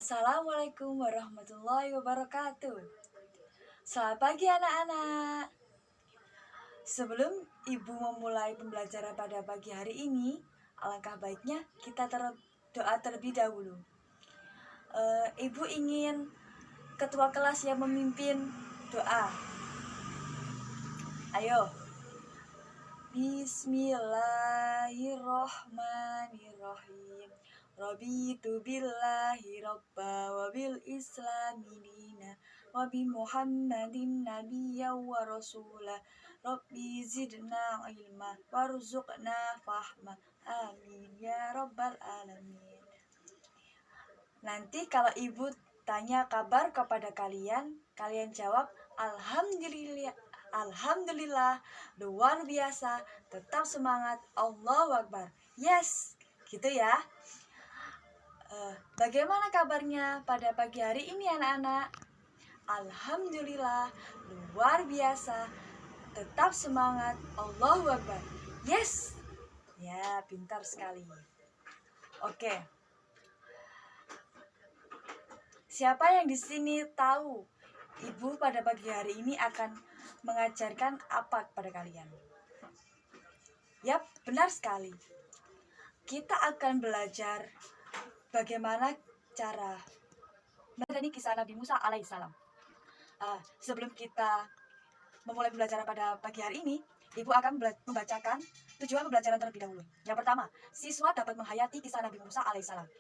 Assalamualaikum warahmatullahi wabarakatuh. Selamat pagi anak-anak. Sebelum ibu memulai pembelajaran pada pagi hari ini, alangkah baiknya kita doa terlebih dahulu. Ibu ingin ketua kelas yang memimpin doa. Ayo. Bismillahirrohmanirrohim. Raditu billahi robba wa bil islami dina wa bi muhammadin nabiyya wa rasulah. Rabbi zidna ilma warzuqna fahma. Amin ya rabbal alamin. Nanti kalau ibu tanya kabar kepada kalian jawab alhamdulillah. Alhamdulillah, luar biasa, tetap semangat, Allahu Akbar. Yes, gitu ya. Bagaimana kabarnya pada pagi hari ini anak-anak? Alhamdulillah, luar biasa, tetap semangat, Allahu Akbar. Yes, ya pintar sekali. Oke. Siapa yang di sini tahu ibu pada pagi hari ini akan mengajarkan apa kepada kalian? Yap, benar sekali. Kita akan belajar bagaimana cara meneladani kisah Nabi Musa alaihissalam. Sebelum kita memulai pembelajaran pada pagi hari ini, ibu akan membacakan tujuan pembelajaran terlebih dahulu. Yang pertama, siswa dapat menghayati kisah Nabi Musa alaihissalam.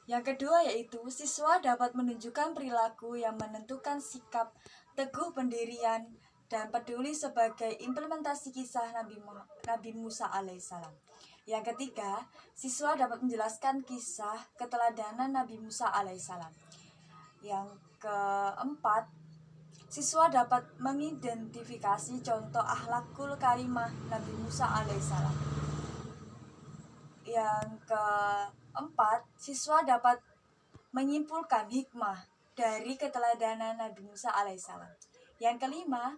Yang kedua yaitu siswa dapat menunjukkan perilaku yang menentukan sikap teguh pendirian dan peduli sebagai implementasi kisah Nabi Musa alaihissalam. Yang ketiga, siswa dapat menjelaskan kisah keteladanan Nabi Musa alaihissalam. Yang keempat, siswa dapat mengidentifikasi contoh akhlakul karimah Nabi Musa alaihissalam. Yang keempat, siswa dapat menyimpulkan hikmah dari keteladanan Nabi Musa alaihissalam. Yang kelima,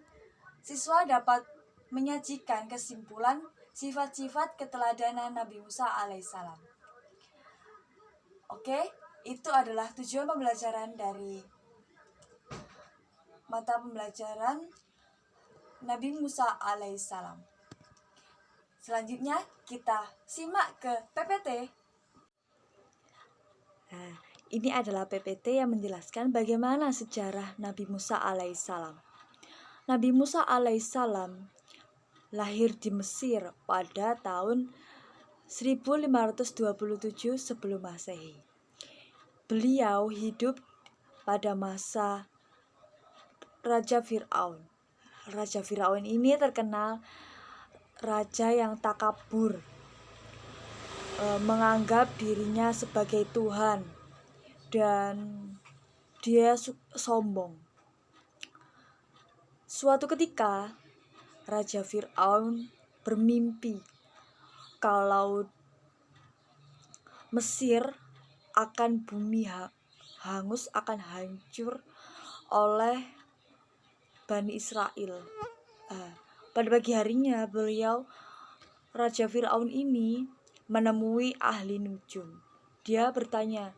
siswa dapat menyajikan kesimpulan sifat-sifat keteladanan Nabi Musa alaihissalam. Oke, itu adalah tujuan pembelajaran dari mata pembelajaran Nabi Musa alaihissalam. Selanjutnya kita simak ke PPT. Nah, ini adalah PPT yang menjelaskan bagaimana sejarah Nabi Musa alaihissalam. Nabi Musa alaihissalam lahir di Mesir pada tahun 1527 sebelum Masehi. Beliau hidup pada masa Raja Fir'aun. Raja Fir'aun ini terkenal raja yang takabur, menganggap dirinya sebagai Tuhan, dan dia sombong. Suatu ketika Raja Fir'aun bermimpi kalau Mesir akan hangus, akan hancur oleh Bani Israel. Pada pagi harinya Raja Fir'aun ini menemui ahli nujum. Dia bertanya,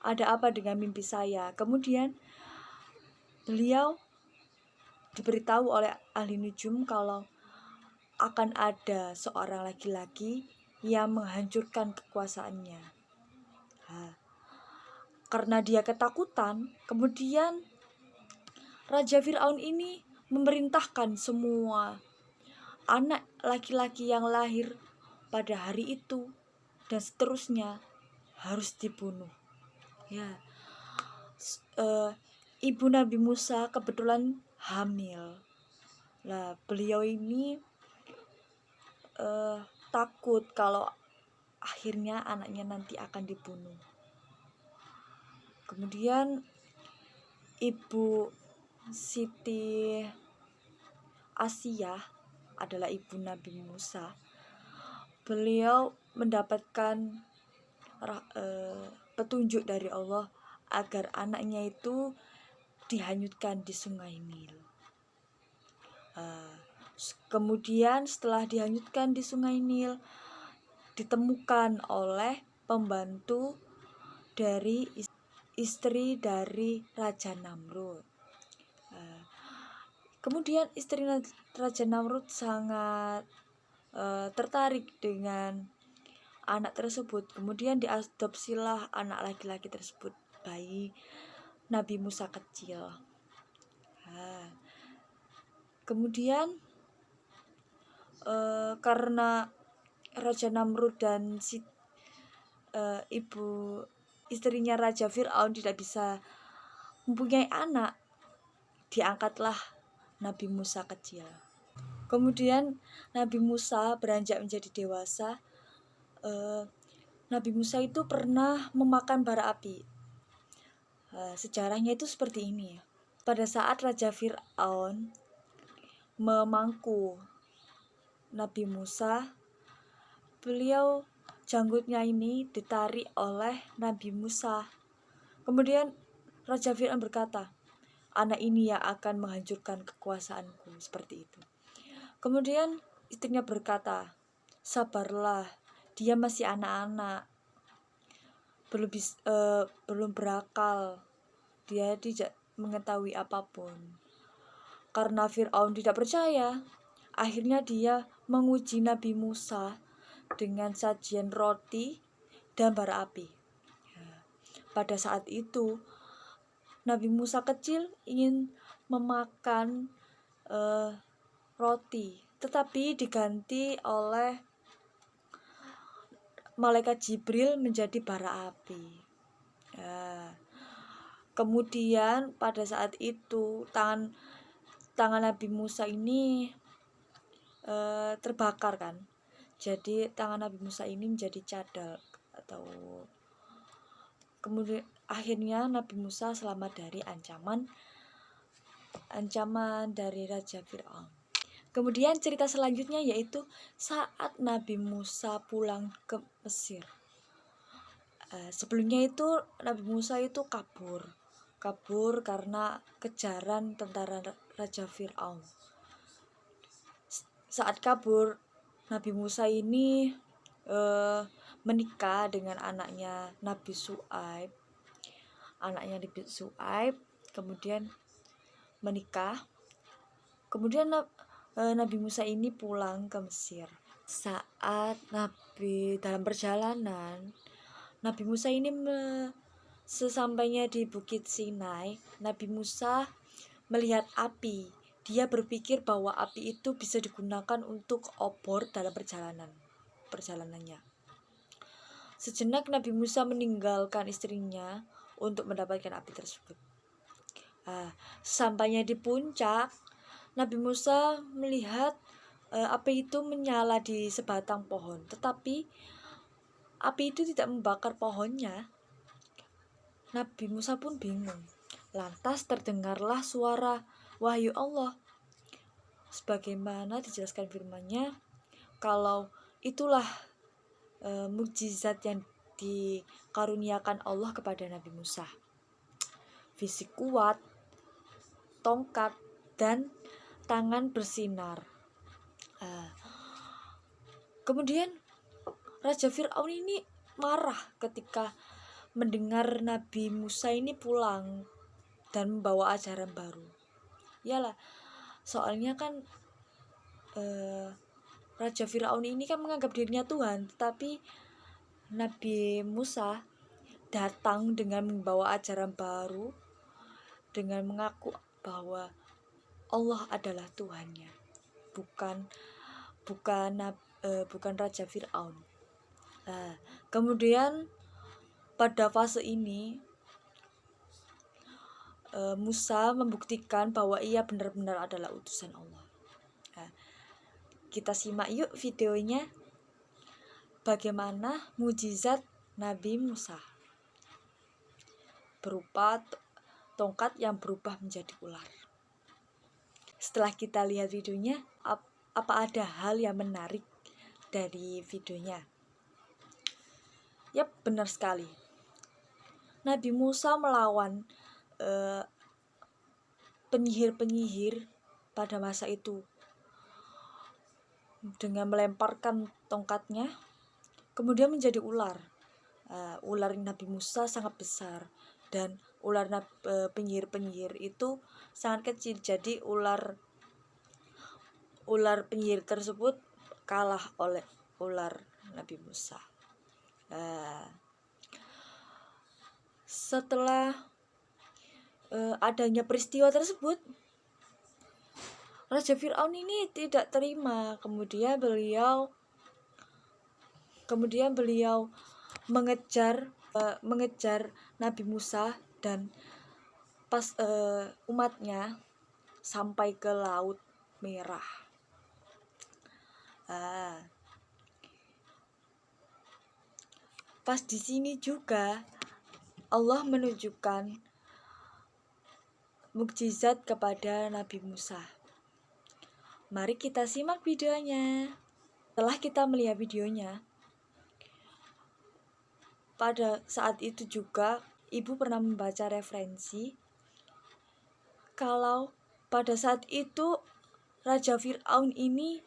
ada apa dengan mimpi saya? Kemudian beliau diberitahu oleh ahli nujum kalau akan ada seorang laki-laki yang menghancurkan kekuasaannya. Karena dia ketakutan, kemudian Raja Fir'aun ini memerintahkan semua anak laki-laki yang lahir pada hari itu dan seterusnya harus dibunuh. Ibu Nabi Musa kebetulan hamil. Beliau ini takut kalau akhirnya anaknya nanti akan dibunuh. Kemudian Ibu Siti Asiyah adalah ibu Nabi Musa. Beliau mendapatkan petunjuk dari Allah agar anaknya itu dihanyutkan di Sungai Nil. Kemudian setelah dihanyutkan di Sungai Nil, ditemukan oleh pembantu dari istri dari Raja Namrud. Kemudian istri Raja Namrud sangat tertarik dengan anak tersebut. Kemudian diadopsilah anak laki-laki tersebut, bayi Nabi Musa kecil. Kemudian karena Raja Namrud dan ibu istrinya Raja Fir'aun tidak bisa mempunyai anak, diangkatlah Nabi Musa kecil. Kemudian Nabi Musa beranjak menjadi dewasa. Nabi Musa itu pernah memakan bara api. Sejarahnya itu seperti ini ya. Pada saat Raja Fir'aun memangku Nabi Musa, beliau janggutnya ini ditarik oleh Nabi Musa. Kemudian Raja Fir'aun berkata, anak ini yang akan menghancurkan kekuasaanku, seperti itu. Kemudian istrinya berkata, sabarlah, dia masih anak-anak, belum berakal, dia tidak mengetahui apapun. Karena Fir'aun tidak percaya, akhirnya dia menguji Nabi Musa dengan sajian roti dan bara api. Pada saat itu Nabi Musa kecil ingin memakan roti, tetapi diganti oleh malaikat Jibril menjadi bara api. Kemudian pada saat itu tangan Nabi Musa ini terbakar kan. Jadi tangan Nabi Musa ini menjadi cadal atau kemudian akhirnya Nabi Musa selamat dari ancaman dari Raja Fir'aun. Kemudian cerita selanjutnya yaitu saat Nabi Musa pulang ke Mesir. Sebelumnya itu Nabi Musa itu kabur karena kejaran tentara Raja Fir'aun. Saat kabur, Nabi Musa ini menikah dengan anaknya Nabi Syuaib. Kemudian menikah. Kemudian Nabi Musa ini pulang ke Mesir. Saat Nabi dalam perjalanan, Nabi Musa ini sesampainya di Bukit Sinai, Nabi Musa melihat api. Dia berpikir bahwa api itu bisa digunakan untuk obor dalam perjalanannya. Sejenak Nabi Musa meninggalkan istrinya untuk mendapatkan api tersebut. Sampainya di puncak, Nabi Musa melihat api itu menyala di sebatang pohon, tetapi api itu tidak membakar pohonnya. Nabi Musa pun bingung. Lantas terdengarlah suara wahyu Allah. Sebagaimana dijelaskan firman-Nya, kalau itulah mukjizat yang dikaruniakan Allah kepada Nabi Musa. Fisik kuat, tongkat, dan tangan bersinar. Kemudian Raja Fir'aun ini marah ketika mendengar Nabi Musa ini pulang dan membawa ajaran baru. Iyalah, soalnya kan Raja Fir'aun ini kan menganggap dirinya Tuhan, tetapi Nabi Musa datang dengan membawa ajaran baru, dengan mengaku bahwa Allah adalah Tuhannya, bukan Raja Fir'aun. Kemudian pada fase ini Musa membuktikan bahwa ia benar-benar adalah utusan Allah. Kita simak yuk videonya, bagaimana mukjizat Nabi Musa berupa tongkat yang berubah menjadi ular. Setelah kita lihat videonya, apa ada hal yang menarik dari videonya? Yap, benar sekali. Nabi Musa melawan penyihir-penyihir pada masa itu dengan melemparkan tongkatnya, kemudian menjadi ular. Ular Nabi Musa sangat besar, dan penyihir-penyihir itu sangat kecil. Jadi ular penyihir tersebut kalah oleh ular Nabi Musa. Setelah adanya peristiwa tersebut, Raja Fir'aun ini tidak terima. Kemudian beliau mengejar Nabi Musa dan umatnya sampai ke Laut Merah. Pas di sini juga Allah menunjukkan mukjizat kepada Nabi Musa. Mari kita simak videonya. Setelah kita melihat videonya, pada saat itu juga ibu pernah membaca referensi kalau pada saat itu Raja Fir'aun ini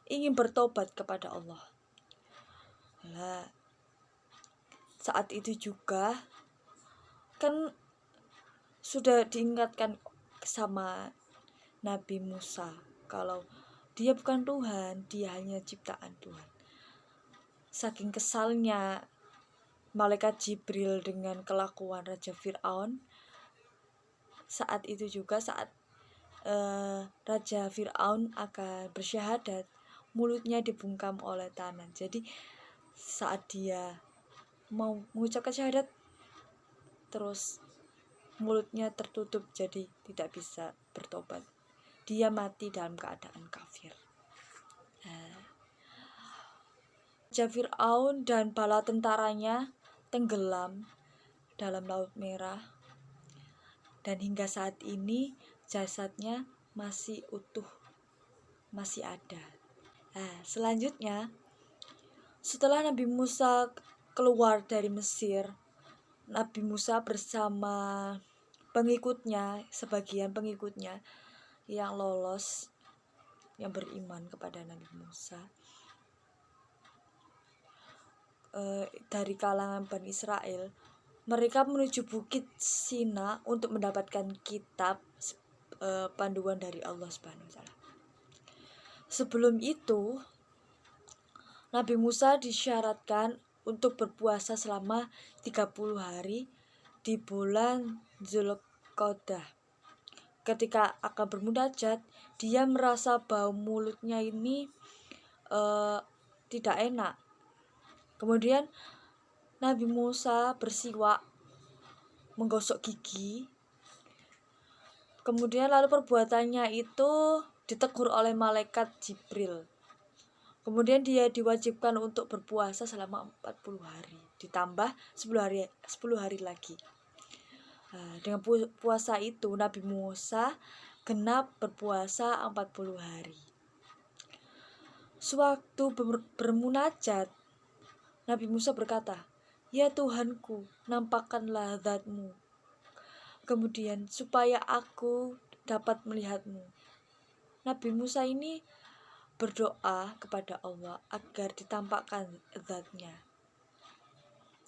ingin bertobat kepada Allah. Saat itu juga kan sudah diingatkan sama Nabi Musa kalau dia bukan Tuhan, dia hanya ciptaan Tuhan. Saking kesalnya malaikat Jibril dengan kelakuan Raja Fir'aun, saat itu juga saat Raja Fir'aun akan bersyahadat, mulutnya dibungkam oleh tanah. Jadi saat dia mau mengucapkan syahadat, terus mulutnya tertutup, jadi tidak bisa bertobat. Dia mati dalam keadaan kafir. Raja Fir'aun dan bala tentaranya tenggelam dalam Laut Merah, dan hingga saat ini jasadnya masih utuh, masih ada. Selanjutnya, setelah Nabi Musa keluar dari Mesir, Nabi Musa bersama pengikutnya, sebagian pengikutnya yang lolos, yang beriman kepada Nabi Musa, dari kalangan Bani Israel, mereka menuju Bukit Sina untuk mendapatkan kitab panduan dari Allah Subhanahu wa Ta'ala. Sebelum itu, Nabi Musa disyaratkan untuk berpuasa selama 30 hari di bulan Zulqa'dah. Ketika akan bermunajat, dia merasa bau mulutnya ini tidak enak. Kemudian Nabi Musa bersiwak, menggosok gigi. Kemudian lalu perbuatannya itu ditegur oleh malaikat Jibril. Kemudian dia diwajibkan untuk berpuasa selama 40 hari, ditambah 10 hari lagi. Dengan puasa itu Nabi Musa genap berpuasa 40 hari. Sewaktu bermunajat, Nabi Musa berkata, "Ya Tuhanku, nampakkanlah zat-Mu, kemudian supaya aku dapat melihat-Mu." Nabi Musa ini berdoa kepada Allah agar ditampakkan zat-Nya.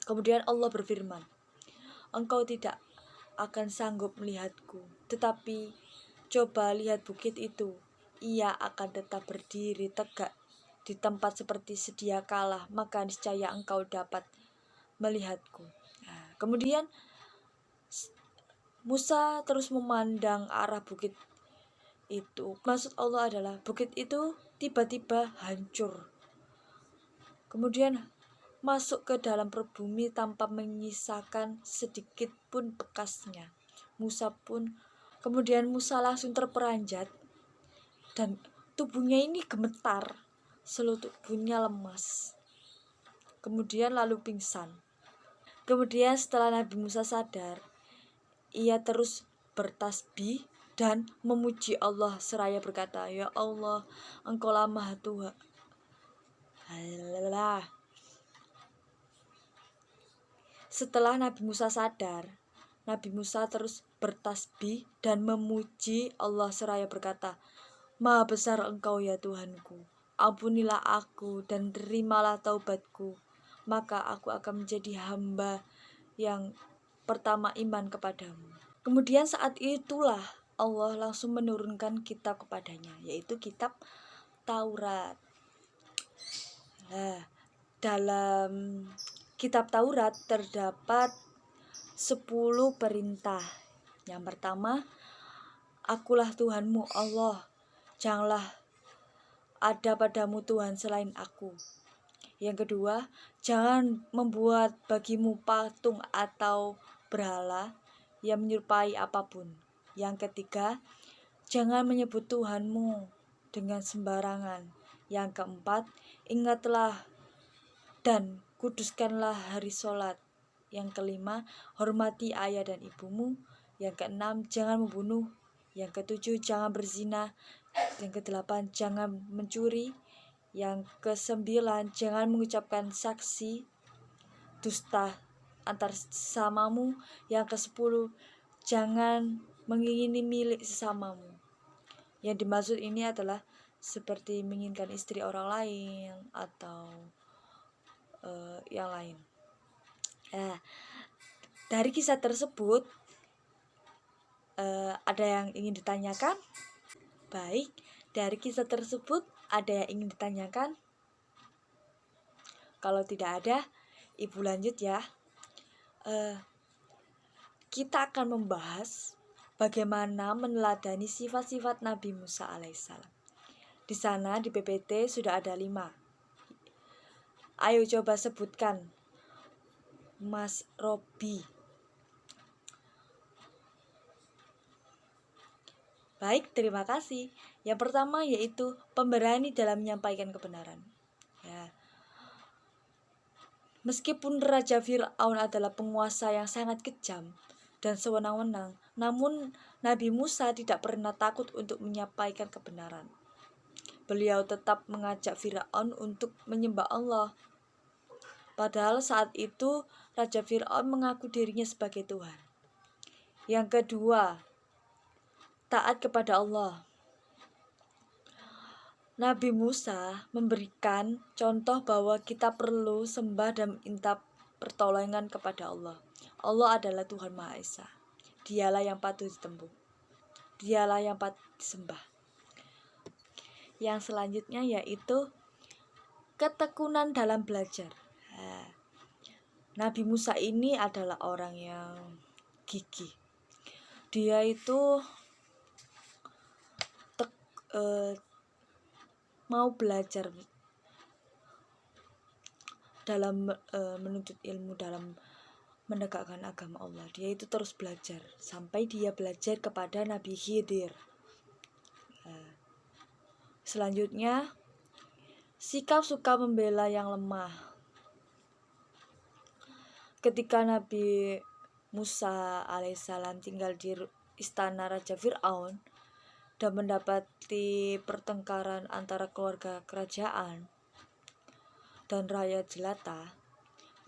Kemudian Allah berfirman, "Engkau tidak akan sanggup melihatku, tetapi coba lihat bukit itu, ia akan tetap berdiri tegak di tempat seperti sedia kala, maka niscaya engkau dapat melihatku." Kemudian Musa terus memandang arah bukit itu. Maksud Allah adalah bukit itu tiba-tiba hancur, kemudian masuk ke dalam bumi tanpa menyisakan sedikit pun bekasnya. Kemudian Musa langsung terperanjat dan tubuhnya ini gemetar, seluruh tubuhnya lemas, kemudian lalu pingsan. Kemudian setelah Nabi Musa sadar, ia terus bertasbih dan memuji Allah seraya berkata, "Ya Allah, Engkaulah Maha Tuhan." Setelah Nabi Musa sadar, Nabi Musa terus bertasbih dan memuji Allah seraya berkata, "Maha besar Engkau ya Tuhanku, ampunilah aku dan terimalah taubatku, maka aku akan menjadi hamba yang pertama iman kepadamu. Kemudian saat itulah Allah langsung menurunkan kitab kepadanya, yaitu kitab Taurat. Nah, dalam kitab Taurat terdapat 10 perintah. Yang pertama, akulah Tuhanmu Allah, janganlah ada padamu Tuhan selain aku. Yang kedua, jangan membuat bagimu patung atau berhala yang menyerupai apapun. Yang ketiga, jangan menyebut Tuhanmu dengan sembarangan. Yang keempat, ingatlah dan kuduskanlah hari sholat. Yang kelima, hormati ayah dan ibumu. Yang keenam, jangan membunuh. Yang ketujuh, jangan berzina. Yang kedelapan, jangan mencuri. Yang kesembilan, jangan mengucapkan saksi dusta antar sesamamu. Yang kesepuluh, jangan mengingini milik sesamamu. Yang dimaksud ini adalah seperti menginginkan istri orang lain atau yang lain. Dari kisah tersebut ada yang ingin ditanyakan? Baik, dari kisah tersebut ada yang ingin ditanyakan? Kalau tidak ada, Ibu lanjut ya. Kita akan membahas bagaimana meneladani sifat-sifat Nabi Musa alaihissalam. Di sana di PPT sudah ada 5. Ayo coba sebutkan, Mas Robi. Baik, terima kasih. Yang pertama yaitu pemberani dalam menyampaikan kebenaran. Ya. Meskipun Raja Fir'aun adalah penguasa yang sangat kejam dan sewenang-wenang, namun Nabi Musa tidak pernah takut untuk menyampaikan kebenaran. Beliau tetap mengajak Fir'aun untuk menyembah Allah. Padahal saat itu Raja Fir'aun mengaku dirinya sebagai Tuhan. Yang kedua, taat kepada Allah. Nabi Musa memberikan contoh bahwa kita perlu sembah dan minta pertolongan kepada Allah. Allah adalah Tuhan Maha Esa. Dialah yang patut ditembung. Dialah yang patut disembah. Yang selanjutnya yaitu ketekunan dalam belajar. Nabi Musa ini adalah orang yang gigih. Dia itu mau belajar dalam menuntut ilmu, dalam menegakkan agama Allah. Dia itu terus belajar sampai dia belajar kepada Nabi Khidir. Selanjutnya, sikap suka membela yang lemah. Ketika Nabi Musa alaihissalam tinggal di istana Raja Fir'aun dan mendapati pertengkaran antara keluarga kerajaan dan rakyat jelata,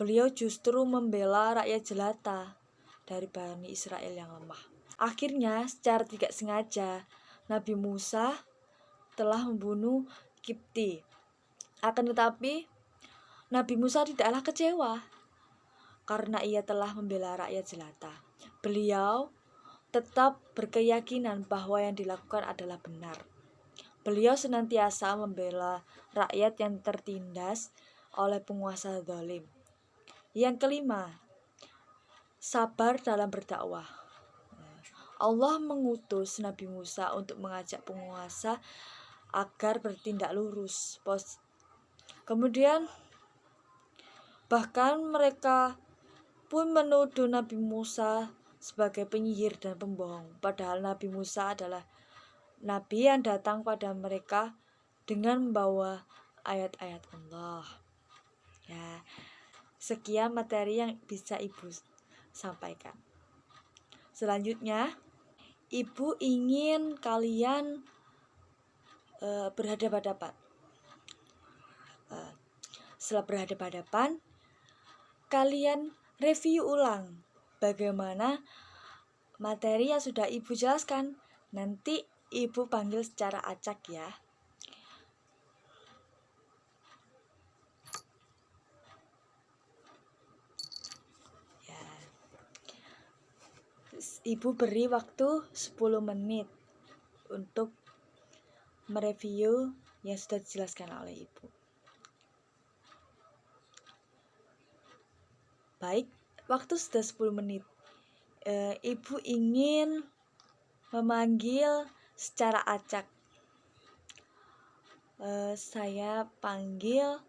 beliau justru membela rakyat jelata dari Bani Israel yang lemah. Akhirnya, secara tidak sengaja, Nabi Musa telah membunuh Kipti. Akan tetapi, Nabi Musa tidaklah kecewa karena ia telah membela rakyat jelata. Beliau tetap berkeyakinan bahwa yang dilakukan adalah benar. Beliau senantiasa membela rakyat yang tertindas oleh penguasa zalim. Yang kelima, sabar dalam berdakwah. Allah mengutus Nabi Musa untuk mengajak penguasa agar bertindak lurus. Kemudian bahkan mereka pun menuduh Nabi Musa sebagai penyihir dan pembohong. Padahal Nabi Musa adalah Nabi yang datang pada mereka dengan membawa ayat-ayat Allah. Ya, sekian materi yang bisa Ibu sampaikan. Selanjutnya, Ibu ingin kalian berhadapan-hadapan. Setelah berhadapan-hadapan, kalian review ulang bagaimana materi yang sudah Ibu jelaskan. Nanti Ibu panggil secara acak ya. Ibu beri waktu 10 menit untuk mereview yang sudah dijelaskan oleh Ibu. Baik, waktu sudah 10 menit. Ibu ingin memanggil secara acak. Saya panggil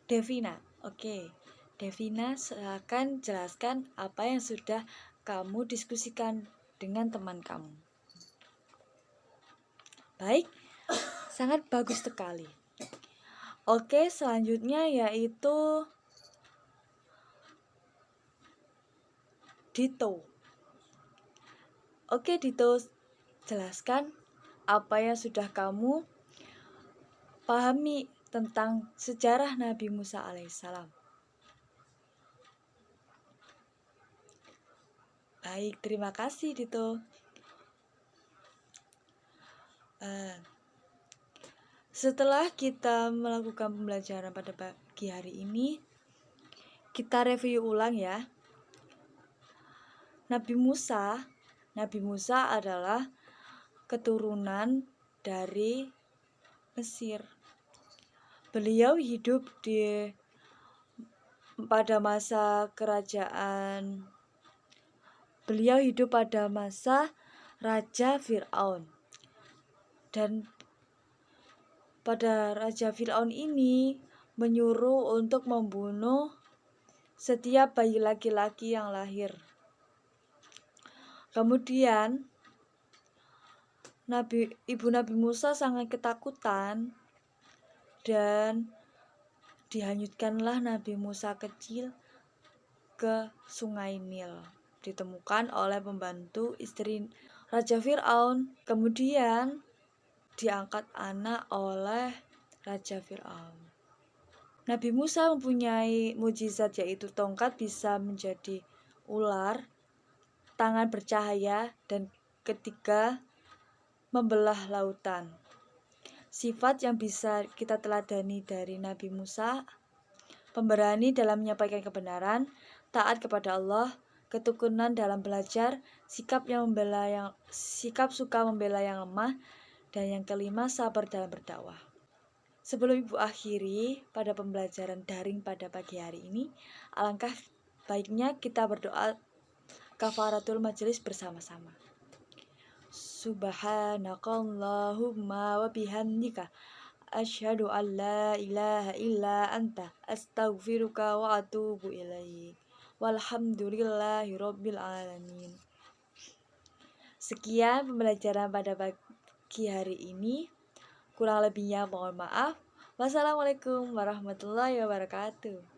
Devina. Oke, Devina, silakan jelaskan apa yang sudah kamu diskusikan dengan teman kamu. Baik, sangat bagus sekali. Oke, selanjutnya yaitu Dito. Oke, Dito, jelaskan apa yang sudah kamu pahami tentang sejarah Nabi Musa alaihissalam. Baik, terima kasih Dito. Setelah kita melakukan pembelajaran pada pagi hari ini, kita review ulang ya. Nabi Musa adalah keturunan dari Mesir. Beliau hidup pada masa Raja Fir'aun. Dan pada Raja Fir'aun ini menyuruh untuk membunuh setiap bayi laki-laki yang lahir. Kemudian Ibu Nabi Musa sangat ketakutan dan dihanyutkanlah Nabi Musa kecil ke Sungai Nil. Ditemukan oleh pembantu istri Raja Fir'aun. Kemudian diangkat anak oleh Raja Fir'aun. Nabi Musa mempunyai mukjizat yaitu tongkat bisa menjadi ular, tangan bercahaya, dan ketiga membelah lautan. Sifat yang bisa kita teladani dari Nabi Musa: pemberani dalam menyampaikan kebenaran, taat kepada Allah, ketekunan dalam belajar, sikap suka membela yang lemah, dan yang kelima, sabar dalam berdakwah. Sebelum Ibu akhiri pada pembelajaran daring pada pagi hari ini, alangkah baiknya kita berdoa kafaratul majelis bersama-sama. Subhanakallahumma wa bihamdika asyhadu an la ilaha illa anta astaghfiruka wa atubu ilaik. Walhamdulillahirabbil alamin. Sekian pembelajaran pada pagi hari ini. Kurang lebihnya mohon maaf. Wassalamualaikum warahmatullahi wabarakatuh.